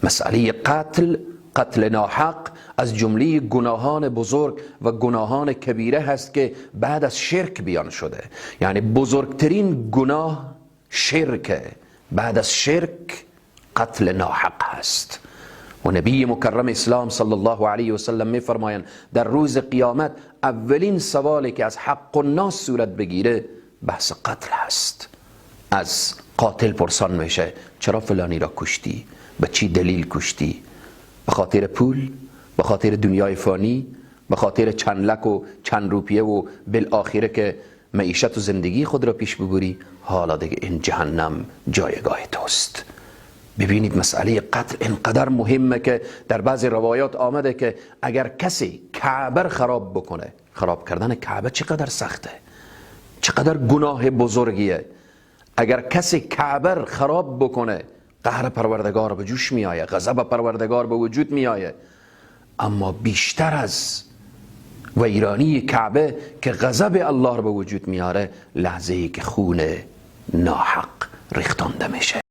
مسئله قتل ناحق از جمله گناهان بزرگ و گناهان کبیره هست که بعد از شرک بیان شده. یعنی بزرگترین گناه شرکه، بعد از شرک قتل ناحق هست. و نبی مکرم اسلام صلی الله علیه و سلم می فرمایند در روز قیامت اولین سوالی که از حق الناس صورت بگیره بحث قتل هست. از قاتل پرسان میشه چرا فلانی را کشتی؟ به چی دلیل کشتی؟ به خاطر پول؟ به خاطر دنیای فانی؟ به خاطر چند لک و چند روپیه و بالآخره که معیشت و زندگی خود را پیش ببری؟ حالا دیگه این جهنم جایگاه توست. ببینید مسئله قتل اینقدر مهمه که در بعضی روایات آمده که اگر کسی کعبه خراب بکنه، خراب کردن کعبه چقدر سخته، چقدر گناه بزرگیه. اگر کسی کعبه خراب بکنه قهر پروردگار به جوش می آید، غضب پروردگار به وجود می آید. اما بیشتر از ویرانی کعبه که غضب الله رو به وجود میاره لحظه‌ای که خون ناحق ریختانده میشه.